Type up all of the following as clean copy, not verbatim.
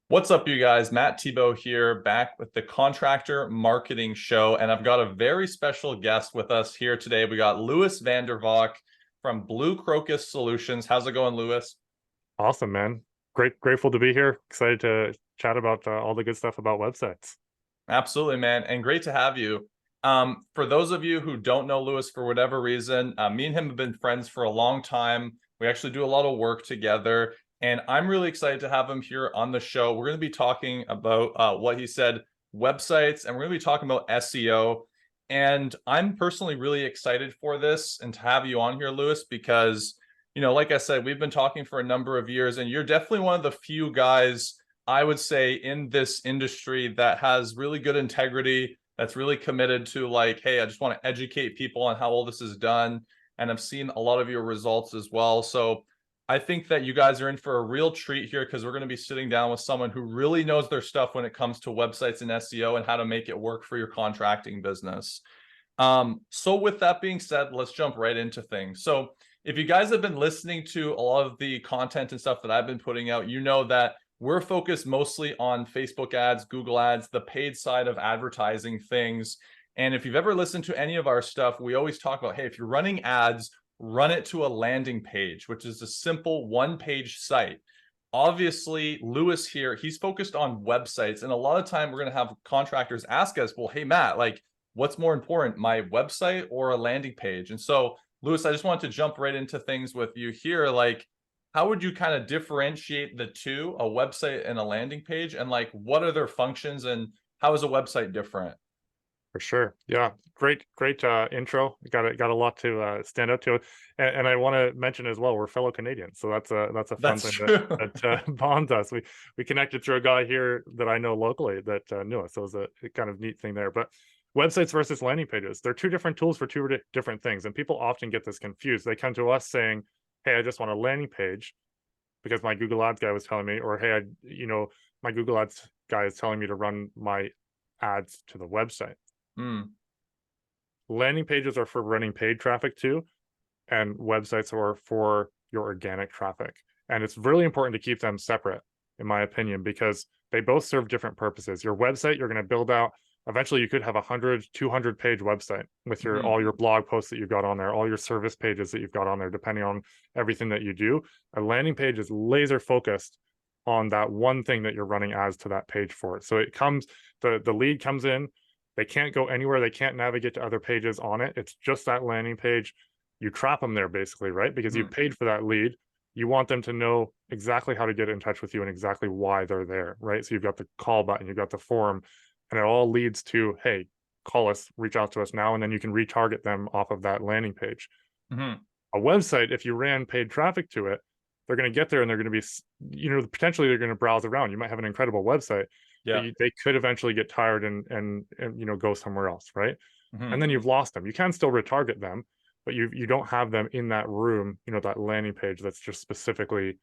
What's up, you guys? Matt Thibeau here, back with the Contractor Marketing Show, and I've got a very special guest with us here today. We got Louis Vandervalk from Blue Crocus Solutions. How's it going, Louis? Awesome, man. Grateful to be here. Excited to chat about all the good stuff about websites. Absolutely, man, and great to have you. For those of you who don't know Louis for whatever reason, me and him have been friends for a long time. We actually do a lot of work together, and I'm really excited to have him here on the show. We're going to be talking about what he said, websites, and we're going to be talking about SEO. And I'm personally really excited for this and to have you on here, Louis, because, like I said, we've been talking for a number of years, and you're definitely one of the few guys, I would say, in this industry that has really good integrity, that's really committed to like, hey, I just want to educate people on how all this is done. And I've seen a lot of your results as well. So I think that you guys are in for a real treat here because we're going to be sitting down with someone who really knows their stuff when it comes to websites and SEO and how to make it work for your contracting business. So with that being said, let's jump right into things. So if you guys have been listening to a lot of the content and stuff that I've been putting out, you know that we're focused mostly on Facebook ads, Google ads, the paid side of advertising things. And if you've ever listened to any of our stuff, we always talk about, hey, if you're running ads, run it to a landing page, which is a simple one-page site. Obviously, Louis here, he's focused on websites. And a lot of time we're going to have contractors ask us, well, hey, Matt, like, what's more important, my website or a landing page? And so, Louis, I just wanted to jump right into things with you here. Like, how would you kind of differentiate the two, a website and a landing page? And like, what are their functions and how is a website different? For sure. Yeah. Great intro. Got a lot to stand up to. And I want to mention as well, we're fellow Canadians. So that's a fun That's thing true. that bonds us. We connected through a guy here that I know locally that knew us. So it was a kind of neat thing there. But websites versus landing pages, they're two different tools for two different things. And people often get this confused. They come to us saying, hey, I just want a landing page because my Google Ads guy was telling me, or hey, my Google Ads guy is telling me to run my ads to the website. Mm, Landing pages are for running paid traffic too, and websites are for your organic traffic. And it's really important to keep them separate, in my opinion, because they both serve different purposes. Your website, you're going to build out, eventually you could have 100, 200 page website with all your blog posts that you've got on there, all your service pages that you've got on there, depending on everything that you do. A landing page is laser focused on that one thing that you're running ads to that page for. So it comes, the lead comes in, they can't go anywhere. They can't navigate to other pages on it. It's just that landing page. You trap them there basically, right? Because you paid for that lead. You want them to know exactly how to get in touch with you and exactly why they're there, right? So you've got the call button, you've got the form, and it all leads to, hey, call us, reach out to us now, and then you can retarget them off of that landing page. mm-hmm. A website, if you ran paid traffic to it, they're going to get there and they're going to be, potentially they're going to browse around. You might have an incredible website, but Yeah. they could eventually get tired and go somewhere else, right? Mm-hmm. And then you've lost them. You can still retarget them, but you don't have them in that room, that landing page that's just specifically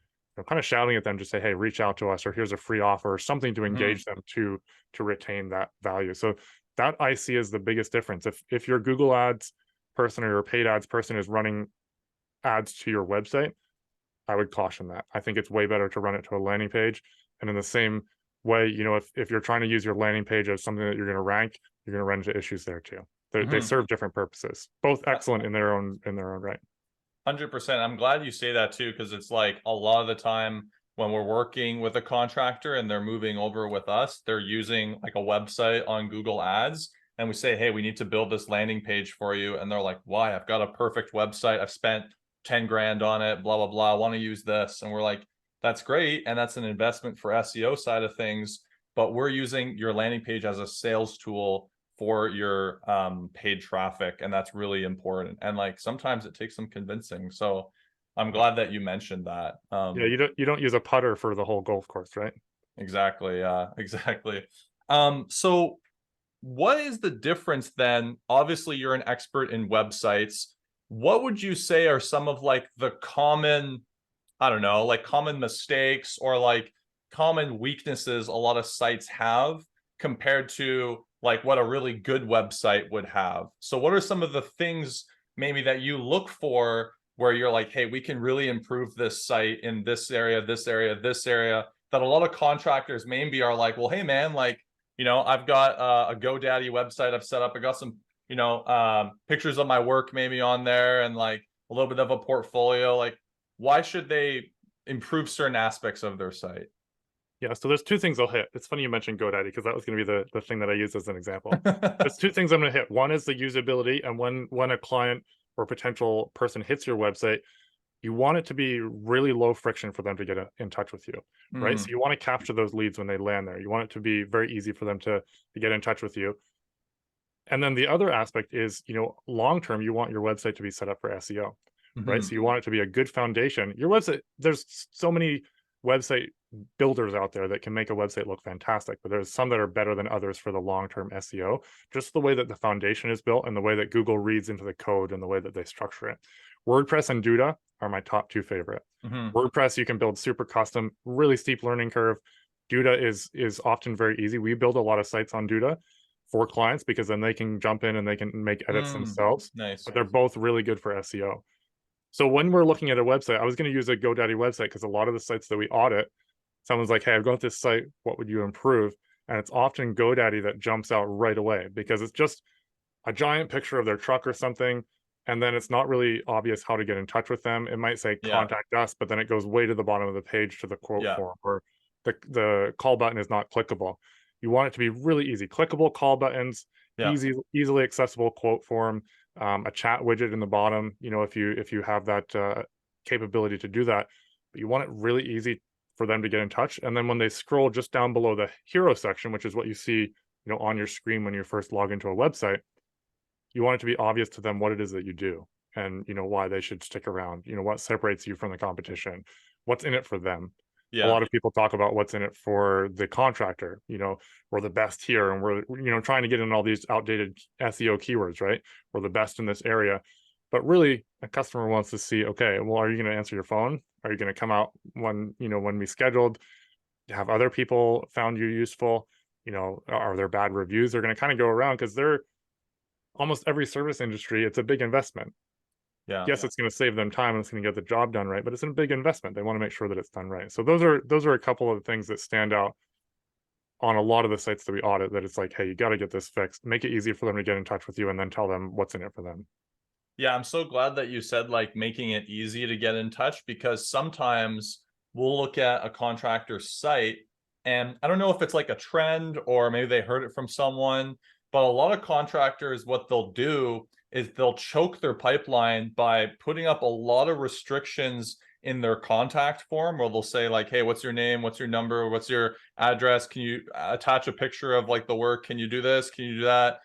kind of shouting at them to say, hey, reach out to us, or here's a free offer, or something to engage them to retain that value. So that I see as the biggest difference. If your Google Ads person or your paid ads person is running ads to your website, I would caution that. I think it's way better to run it to a landing page. And in the same way, if you're trying to use your landing page as something that you're going to rank, you're going to run into issues there too. They serve different purposes, both excellent in their own right. 100%. I'm glad you say that too, because it's like a lot of the time when we're working with a contractor and they're moving over with us, they're using like a website on Google Ads. And we say, hey, we need to build this landing page for you. And they're like, why? I've got a perfect website. I've spent 10 grand on it, blah, blah, blah. I want to use this. And we're like, that's great. And that's an investment for SEO side of things. But we're using your landing page as a sales tool for your paid traffic, and that's really important. And like sometimes it takes some convincing. So I'm glad that you mentioned that. Yeah, you don't use a putter for the whole golf course, right? Exactly. Exactly. So what is the difference then? Obviously, you're an expert in websites. What would you say are some of like the common, I don't know, like common mistakes or like common weaknesses a lot of sites have compared to like what a really good website would have? So what are some of the things maybe that you look for where you're like, hey, we can really improve this site in this area, this area, this area, that a lot of contractors maybe are like, well, hey man, like, I've got a GoDaddy website I've set up. I got some, pictures of my work maybe on there and like a little bit of a portfolio. Like, why should they improve certain aspects of their site? Yeah, so there's two things I'll hit. It's funny you mentioned GoDaddy because that was going to be the thing that I used as an example. There's two things I'm going to hit. One is the usability, and when a client or potential person hits your website, you want it to be really low friction for them to get in touch with you, right? So Mm, you want to capture those leads when they land there. You want it to be very easy for them to get in touch with you. And then the other aspect is, long term, you want your website to be set up for SEO, right? So mhm. you want it to be a good foundation. Your website, there's so many website builders out there that can make a website look fantastic, but there's some that are better than others for the long term SEO. Just the way that the foundation is built and the way that Google reads into the code and the way that they structure it. WordPress and Duda are my top two favorite. Mhm. WordPress, you can build super custom, really steep learning curve. Duda is often very easy. We build a lot of sites on Duda for clients because then they can jump in and they can make edits Mm, themselves, nice. but they're both really good for SEO. So when we're looking at a website, I was going to use a GoDaddy website because a lot of the sites that we audit, someone's like, hey, I've got this site. What would you improve? And it's often GoDaddy that jumps out right away because it's just a giant picture of their truck or something. And then it's not really obvious how to get in touch with them. It might say Yeah. contact us, but then it goes way to the bottom of the page to the quote Yeah. form, or the call button is not clickable. You want it to be really easy. Clickable call buttons, Yeah. easily accessible quote form, a chat widget in the bottom. If you have that capability to do that, but you want it really easy for them to get in touch. And then when they scroll just down below the hero section, which is what you see, on your screen when you first log into a website, you want it to be obvious to them what it is that you do and why they should stick around, what separates you from the competition, what's in it for them. A Yeah. lot of people talk about what's in it for the contractor. We're the best here and we're trying to get in all these outdated SEO keywords, right? We're the best in this area. But really a customer wants to see, okay, well, are you going to answer your phone? Are you going to come out when we scheduled? Have other people found you useful? Are there bad reviews? They're going to kind of go around because they're almost every service industry, it's a big investment. Yeah. Yes, it's going to save them time and it's going to get the job done right, but it's a big investment. They want to make sure that it's done right. So those are a couple of things that stand out on a lot of the sites that we audit, that it's like, hey, you got to get this fixed, make it easy for them to get in touch with you, and then tell them what's in it for them. Yeah, I'm so glad that you said like making it easy to get in touch because sometimes we'll look at a contractor's site and I don't know if it's like a trend or maybe they heard it from someone, but a lot of contractors, what they'll do is they'll choke their pipeline by putting up a lot of restrictions in their contact form where they'll say like, hey, what's your name? What's your number? What's your address? Can you attach a picture of like the work? Can you do this? Can you do that?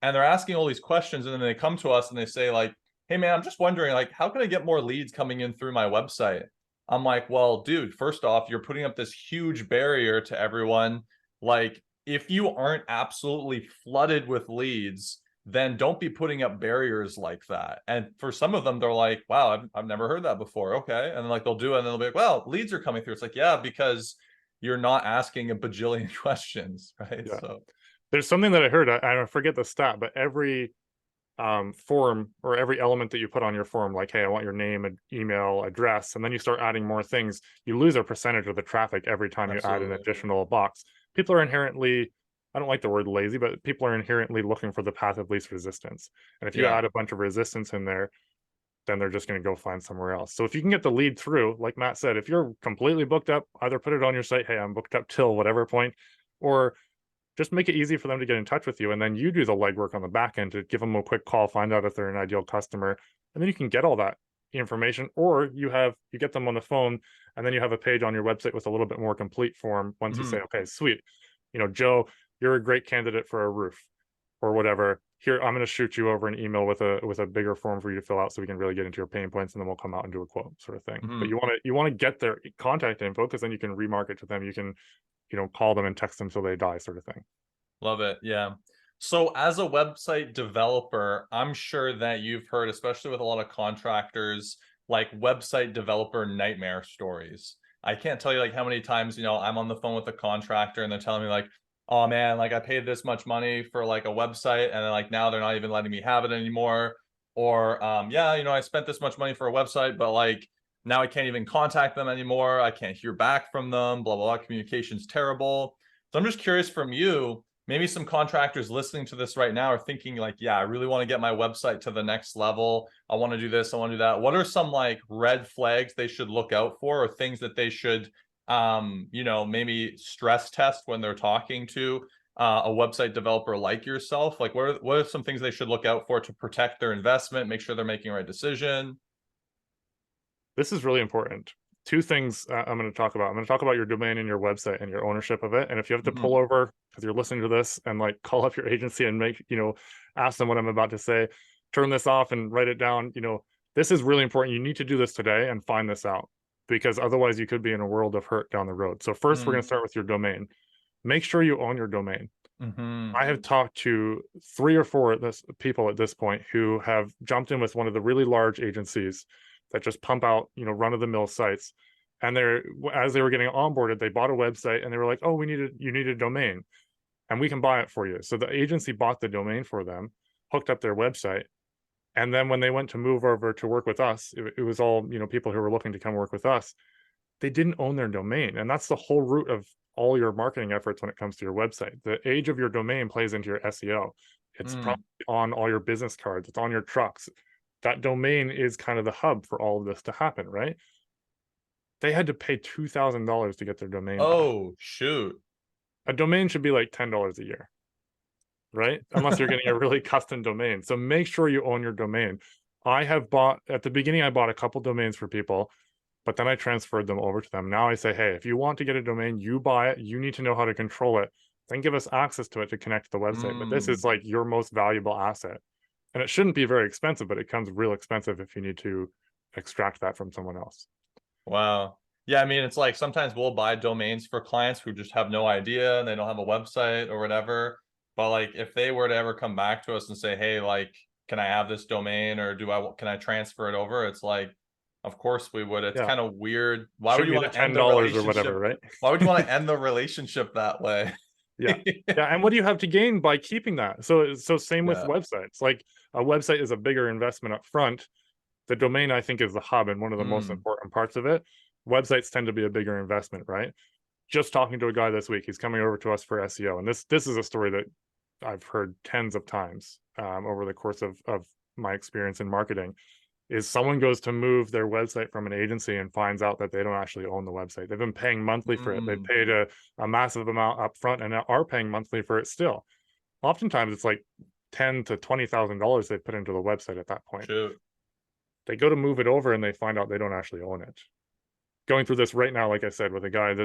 And they're asking all these questions and then they come to us and they say like, hey man, I'm just wondering like how can I get more leads coming in through my website? I'm like, well, dude, first off, you're putting up this huge barrier to everyone. Like if you aren't absolutely flooded with leads, then don't be putting up barriers like that. And for some of them, they're like, wow, I've never heard that before. Okay. And then like they'll do it and they'll be like, well, leads are coming through. It's like, yeah, because you're not asking a bajillion questions, right? Yeah. So There's something that I heard, I forget the stat, but every form or every element that you put on your form, like, hey, I want your name and email address, and then you start adding more things, you lose a percentage of the traffic every time you add an absolutely. additional box. People are inherently, I don't like the word lazy, but people are inherently looking for the path of least resistance. And if you Yeah. add a bunch of resistance in there, then they're just going to go find somewhere else. So if you can get the lead through, like Matt said, if you're completely booked up, either put it on your site, hey, I'm booked up till whatever point, or just make it easy for them to get in touch with you. And then you do the legwork on the back end to give them a quick call, find out if they're an ideal customer. And then you can get all that information, or you get them on the phone and then you have a page on your website with a little bit more complete form. Once you say, Mhm. okay, sweet, Joe, you're a great candidate for a roof or whatever. Here, I'm going to shoot you over an email with a bigger form for you to fill out so we can really get into your pain points, and then we'll come out and do a quote, sort of thing. But Mhm. you want to get their contact info because then you can remarket to them. You can call them and text them till they die, sort of thing. Love it. Yeah. So as a website developer, I'm sure that you've heard, especially with a lot of contractors, like website developer nightmare stories. I can't tell you like how many times, I'm on the phone with a contractor and they're telling me like, oh man, like I paid this much money for like a website and then like now they're not even letting me have it anymore. Or yeah, I spent this much money for a website, but like Now I can't even contact them anymore. I can't hear back from them, blah, blah, blah. Communication's terrible. So I'm just curious from you, maybe some contractors listening to this right now are thinking like, yeah, I really want to get my website to the next level. I want to do this. I want to do that. What are some like red flags they should look out for, or things that they should, maybe stress test when they're talking to a website developer like yourself? Like what are some things they should look out for to protect their investment, make sure they're making the right decision? This is really important. Two things I'm going to talk about. I'm going to talk about your domain and your website and your ownership of it. And if you have to pull Mhm. over because you're listening to this and like call up your agency and ask them what I'm about to say, turn this off and write it down. This is really important. You need to do this today and find this out, because otherwise you could be in a world of hurt down the road. So first, we're going to Mm. start with your domain. Make sure you own your domain. Mhm. I have talked to 3 or 4 people at this point who have jumped in with one of the really large agencies that just pump out, run of the mill sites. And as they were getting onboarded, they bought a website and they were like, "Oh, you need a domain, and we can buy it for you." So the agency bought the domain for them, hooked up their website, and then when they went to move over to work with us, it was all people who were looking to come work with us. They didn't own their domain, and that's the whole root of all your marketing efforts when it comes to your website. The age of your domain plays into your SEO. It's Mm. probably on all your business cards, it's on your trucks. That domain is kind of the hub for all of this to happen, right? They had to pay $2,000 to get their domain back. Oh, shoot. A domain should be like $10 a year, right? Unless you're getting a really custom domain. So make sure you own your domain. At the beginning, I bought a couple domains for people, but then I transferred them over to them. Now I say, hey, if you want to get a domain, you buy it. You need to know how to control it. Then give us access to it to connect to the website. But this Mm. is like your most valuable asset. And it shouldn't be very expensive, but it comes real expensive if you need to extract that from someone else. Wow. Yeah, I mean, it's like sometimes we'll buy domains for clients who just have no idea and they don't have a website or whatever. But like if they were to ever come back to us and say, "Hey, like, can I have this domain, or can I transfer it over?" It's like, of course we would. It's Yeah. kind of weird. Why would Shoot you me the want to end the $10 or whatever, relationship? right? Why would you want to end the relationship that way? Yeah. Yeah, and what do you have to gain by keeping that? So same with Yeah. websites. Like a website is a bigger investment up front. The domain, I think, is the hub and one of the most Mm. important parts of it. Websites tend to be a bigger investment, right? Just talking to a guy this week, he's coming over to us for SEO, and this is a story that I've heard tens of times over the course of my experience in marketing. Is someone goes to move their website from an agency and finds out that they don't actually own the website. They've been paying monthly for it. They've Mm. paid a massive amount up front and are paying monthly for it still. Oftentimes it's like ten to $20,000 they put into the website at that point. Shoot. They go to move it over and they find out they don't actually own it. Going through this right now, like I said, with a guy,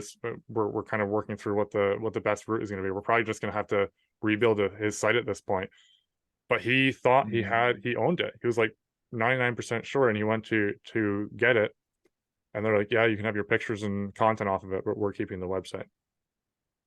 we're kind of working through what the best route is going to be. We're probably just going to have to rebuild his site at this point. But he thought Mm. he owned it. He was like 99% sure, and he went to get it, and they're like, "Yeah, you can have your pictures and content off of it, but we're keeping the website."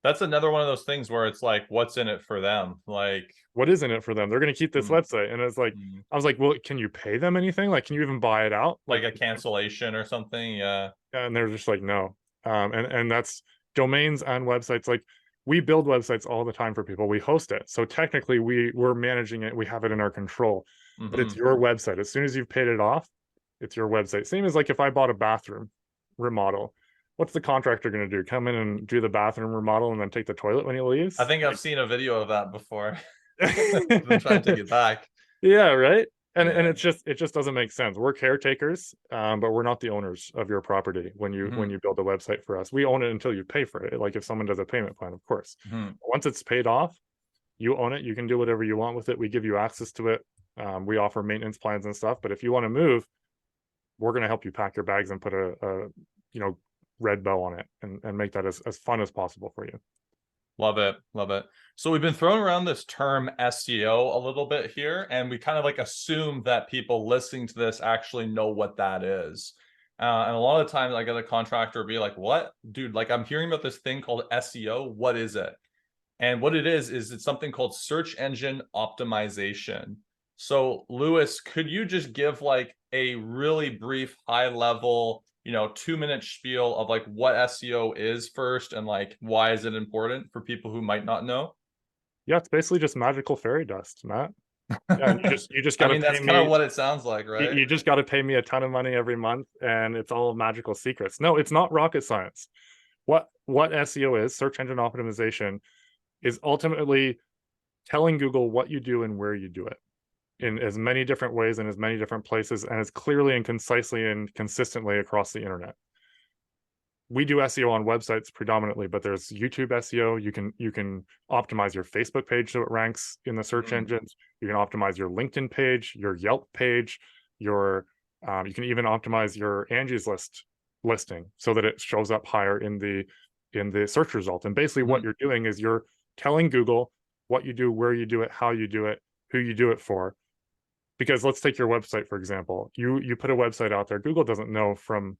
That's another one of those things where it's like, what's in it for them? Like, What is in it for them? They're going to keep this mm, website, and it's like, mm, I was like, "Well, can you pay them anything? Like, can you even buy it out?" like Like, a cancellation or something. Yeah. and they're just like, "No." And that's domains and websites. Like, we build websites all the time for people. We host it, so technically we're managing it. We have it in our control, but it's Hmm. your website. As soon as you've paid it off, it's your website. Same as like if I bought a bathroom remodel, what's the contractor going to do? Come in and do the bathroom remodel and then take the toilet when he I leaves? think I've Like, seen a video of that before. Them trying to take it back. yeah, right. And Yeah. it just doesn't make sense. We're caretakers, but we're not the owners of your property when Hmm. you build a website for us. We own it until you pay for it. Like if someone does a payment plan, of course. Hmm. Once it's paid off, you own it. You can do whatever you want with it. We give you access to it. We offer maintenance plans and stuff. But if you want to move, we're going to help you pack your bags and put a red bow on it and make that as fun as possible for you. Love it. Love it. So we've been throwing around this term SEO a little bit here, and we kind of like assume that people listening to this actually know what that is. And a lot of the times I get a contractor be like, "What? Dude, like I'm hearing about this thing called SEO. What is it?" And what it is it's something called search engine optimization. So, Lewis, could you just give like a really brief, high level, 2 minute spiel of like what SEO is first, and like why is it important for people who might not know? Yeah, it's basically just magical fairy dust, Matt. Yeah, and you just I got to mean, that's pay kind of me. what it sounds like, right? You just got to pay me a ton of money every month, and it's all magical secrets. No, it's not rocket science. What SEO is, search engine optimization, is ultimately telling Google what you do and where you do it in as many different ways in as many different places and as clearly and concisely and consistently across the internet. We do SEO on websites predominantly, but there's YouTube SEO. You can optimize your Facebook page so it ranks in the search Mm, engines. You can optimize your LinkedIn page, your Yelp page, your you can even optimize your Angie's List listing so that it shows up higher in the search result. And basically, what mhm, you're doing is you're telling Google what you do, where you do it, how you do it, who you do it for. Because let's take your website for example. You put a website out there. Google doesn't know from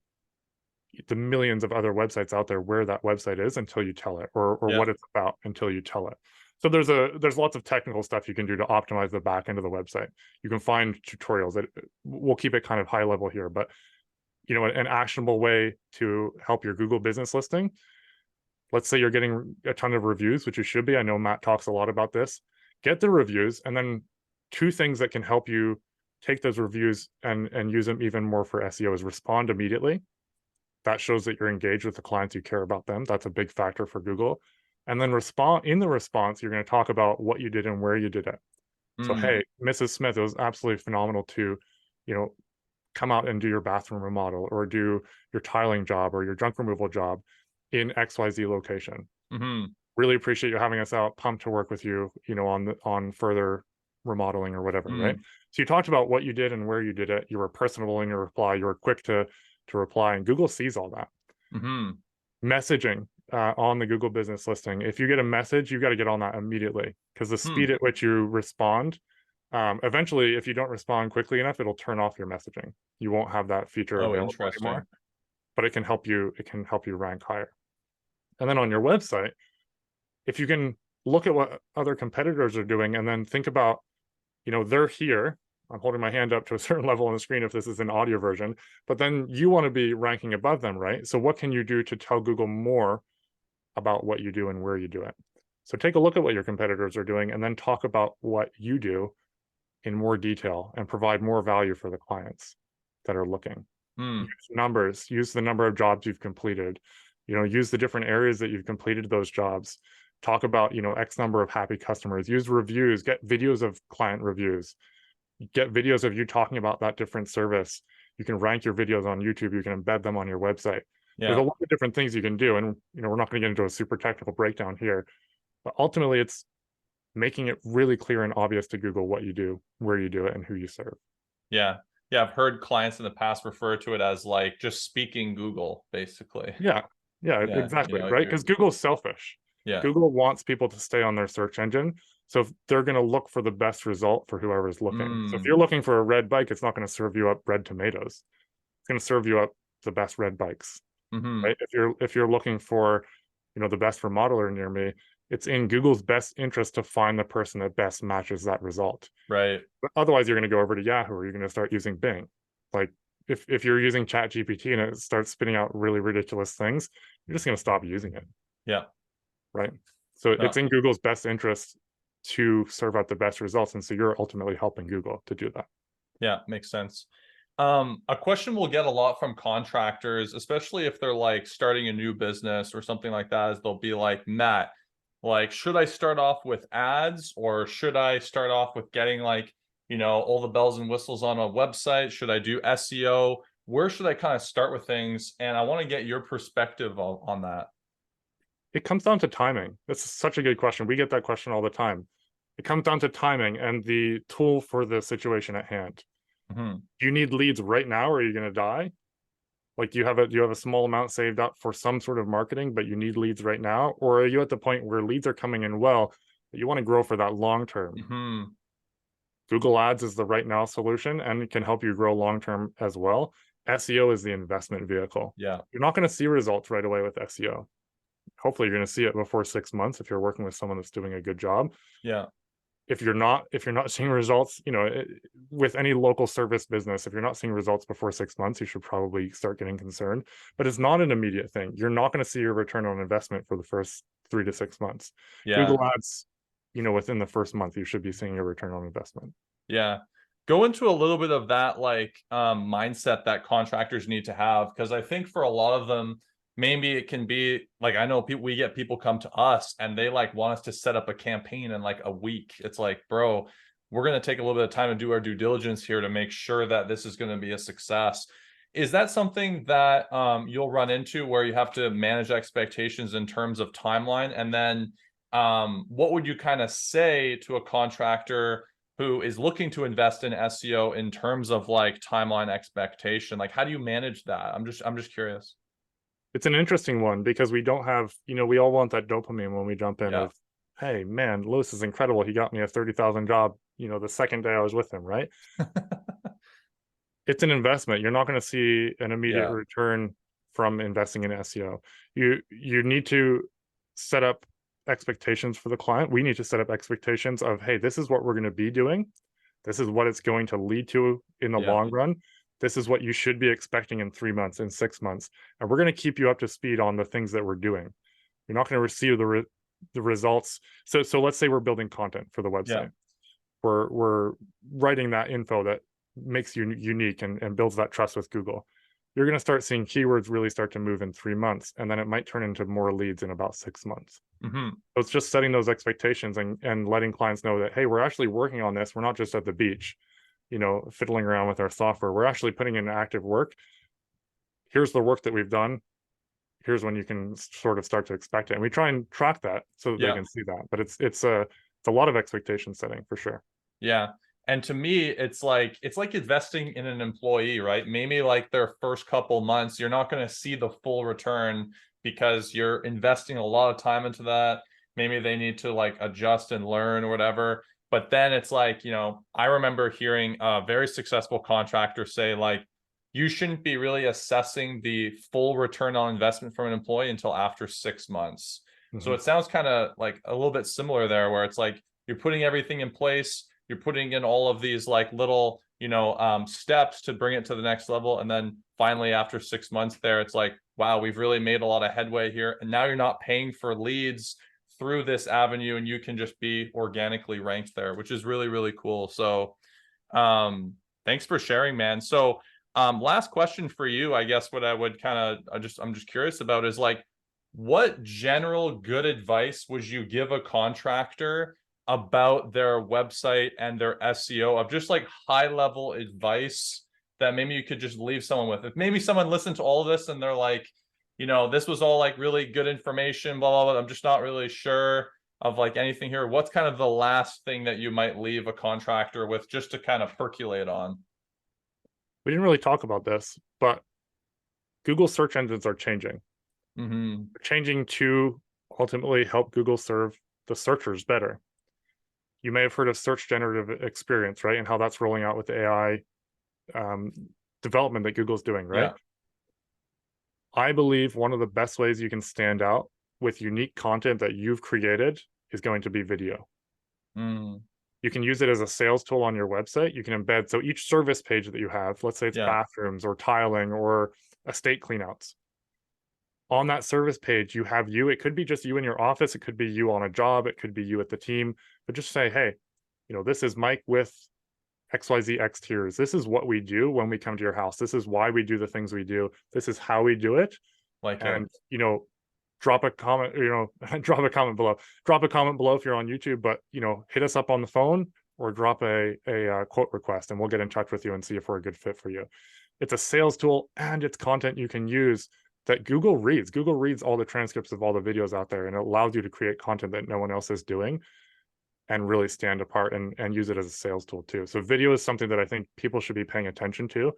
the millions of other websites out there where that website is until you tell it, or yeah. what it's about until you tell it. So there's lots of technical stuff you can do to optimize the back end of the website. You can find tutorials that we'll keep it kind of high level here, but an actionable way to help your Google business listing. Let's say you're getting a ton of reviews, which you should be. I know Matt talks a lot about this. Get the reviews, and then two things that can help you take those reviews and use them even more for SEO is respond immediately. That shows that you're engaged with the clients, you care about them. That's a big factor for Google. And then in the response, you're going to talk about what you did and where you did it. So, Mm, hey, Mrs. Smith, it was absolutely phenomenal to, you know, come out and do your bathroom remodel or do your tiling job or your junk removal job in XYZ location. mhm, Really appreciate you having us out. Pumped to work with you, on further remodeling or whatever, right? mm, So you talked about what you did and where you did it. You were personable in your reply. You were quick to reply, and Google sees all that. mhm. Messaging on the Google business listing. If you get a message, you got to get on that immediately because the Hmm. speed at which you respond, eventually, if you don't respond quickly enough, it'll turn off your messaging. You won't have that feature Oh, available interesting. anymore, but it can help you. It can help you rank higher. And then on your website, if you can look at what other competitors are doing and then think about, they're here. I'm holding my hand up to a certain level on the screen if this is an audio version, but then you want to be ranking above them, right? So what can you do to tell Google more about what you do and where you do it? So take a look at what your competitors are doing and then talk about what you do in more detail and provide more value for the clients that are looking. Hmm. Use numbers, use the number of jobs you've completed, use the different areas that you've completed those jobs. Talk about, X number of happy customers, use reviews, get videos of client reviews, get videos of you talking about that different service. You can rank your videos on YouTube, you can embed them on your website. There's a Yeah. lot of different things you can do. And, we're not going to get into a super technical breakdown here, but ultimately it's making it really clear and obvious to Google what you do, where you do it, and who you serve. Yeah. Yeah. I've heard clients in the past refer to it as like just speaking Google, basically. Yeah. Yeah, Yeah. exactly. Right. Because Google's selfish. Yeah. Google wants people to stay on their search engine. So if they're going to look for the best result for whoever's looking. So if Mm, you're looking for a red bike, it's not going to serve you up red tomatoes. It's going to serve you up the best red bikes. hmm. Right. If you're looking for, the best remodeler near me, it's in Google's best interest to find the person that best matches that result. Right. But otherwise, you're going to go over to Yahoo or you're going to start using Bing. Like if you're using Chat GPT and it starts spitting out really ridiculous things, you're just going to stop using it, Yeah. right? So it's No. in Google's best interest to serve out the best results, and so you're ultimately helping Google to do that. Yeah. Makes sense. A question we'll get a lot from contractors, especially if they're like starting a new business or something like that, is they'll be like, Matt, like, should I start off with ads or should I start off with getting like, all the bells and whistles on a website? Should I do SEO? Where should I kind of start with things? And I want to get your perspective on that. It comes down to timing. That's such a good question. We get that question all the time. It comes down to timing and the tool for the situation at hand. Hmm. Do you need leads right now or are you going to die? Like do you have a small amount saved up for some sort of marketing, but you need leads right now? Or are you at the point where leads are coming in well, but you want to grow for that long term? Hmm. Google Ads is the right now solution and it can help you grow long term as well. SEO is the investment vehicle. Yeah. You're not going to see results right away with SEO. Hopefully you're going to see it before 6 months if you're working with someone that's doing a good job. Yeah. If you're not seeing results, with any local service business, if you're not seeing results before 6 months, you should probably start getting concerned. But it's not an immediate thing. You're not going to see your return on investment for the first 3 to 6 months. Yeah. Google Ads, within the first month, you should be seeing your return on investment. Yeah. Go into a little bit of that like mindset that contractors need to have, because I think for a lot of them, maybe it can be like, I know people, we get people come to us and they like want us to set up a campaign in like a week. It's like, bro, we're going to take a little bit of time and do our due diligence here to make sure that this is going to be a success. Is that something that you'll run into where you have to manage expectations in terms of timeline? And then what would you kind of say to a contractor who is looking to invest in SEO in terms of like timeline expectation? Like, how do you manage that? I'm just curious. It's an interesting one because we don't have, we all want that dopamine when we jump in Yeah. of, hey, man, Lewis is incredible. He got me a 30,000 job, the second day I was with him, right? It's an investment. You're not going to see an immediate Yeah. return from investing in SEO. You need to set up expectations for the client. We need to set up expectations of, hey, this is what we're going to be doing. This is what it's going to lead to in the Yeah. long run. This is what you should be expecting in 3 months, in 6 months. And we're going to keep you up to speed on the things that we're doing. You're not going to receive the results. So let's say we're building content for the Yeah. website. We're writing that info that makes you unique and builds that trust with Google. You're going to start seeing keywords really start to move in 3 months, and then it might turn into more leads in about 6 months. Hmm. So it's just setting those expectations and letting clients know that, hey, we're actually working on this. We're not just at the beach, fiddling around with our software. We're actually putting in active work. Here's the work that we've done. Here's when you can sort of start to expect it. And we try and track that so that they Yeah. can see that. But it's a lot of expectation setting for sure. Yeah. And to me, it's like investing in an employee, right? Maybe like their first couple months, you're not going to see the full return because you're investing a lot of time into that. Maybe they need to like adjust and learn or whatever. But then it's like, I remember hearing a very successful contractor say, like, you shouldn't be really assessing the full return on investment from an employee until after 6 months. So Mhm. it sounds kind of like a little bit similar there, where it's like you're putting everything in place, you're putting in all of these like little steps to bring it to the next level, and then finally after 6 months there, it's like, wow, we've really made a lot of headway here, and now you're not paying for leads through this avenue, and you can just be organically ranked there, which is really, really cool. So thanks for sharing, man. So last question for you, I guess what I would kind of I'm just curious about is like, what general good advice would you give a contractor about their website and their SEO, of just like high level advice that maybe you could just leave someone with? If maybe someone listened to all of this and they're like, this was all like really good information, blah, blah, blah, I'm just not really sure of like anything here. What's kind of the last thing that you might leave a contractor with just to kind of percolate on? We didn't really talk about this, but Google search engines are changing. Mm-hmm. They're changing to ultimately help Google serve the searchers better. You may have heard of search generative experience, right? And how that's rolling out with the AI um, development that Google's doing, right? Yeah. I believe one of the best ways you can stand out with unique content that you've created is going to be video. Mm. You can use it as a sales tool on your website. You can embed, so each service page that you have, let's say it's Yeah. bathrooms or tiling or estate cleanouts. On that service page, you have you. It could be just you in your office. It could be you on a job. It could be you at the team. But just say, hey, this is Mike with XYZ Exteriors. This is what we do when we come to your house. This is why we do the things we do. This is how we do it. Like it. And, drop a comment, drop a comment below. Drop a comment below if you're on YouTube, but, hit us up on the phone or drop a quote request and we'll get in touch with you and see if we're a good fit for you. It's a sales tool and it's content you can use that Google reads. Google reads all the transcripts of all the videos out there, and it allows you to create content that no one else is doing and really stand apart and use it as a sales tool too. So video is something that I think people should be paying attention to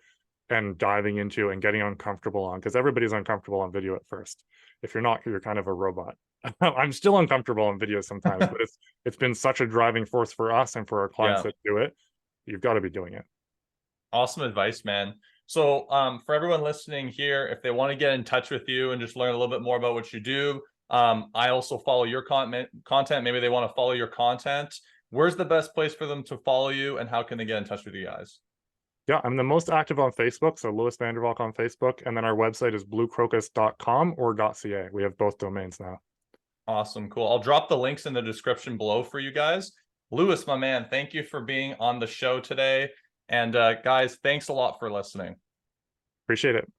and diving into and getting uncomfortable on, because everybody's uncomfortable on video at first. If you're not, you're kind of a robot. I'm still uncomfortable on video sometimes, but it's been such a driving force for us and for our clients Yeah. that do it. You've got to be doing it. Awesome advice, man. So, for everyone listening here, if they want to get in touch with you and just learn a little bit more about what you do, I also follow your content. Maybe they want to follow your content. Where's the best place for them to follow you, and how can they get in touch with you guys? Yeah, I'm the most active on Facebook, so Lewis Vandervalk on Facebook, and then our website is bluecrocus.com or .ca. We have both domains now. Awesome, cool. I'll drop the links in the description below for you guys. Lewis, my man, thank you for being on the show today. And guys, thanks a lot for listening. Appreciate it.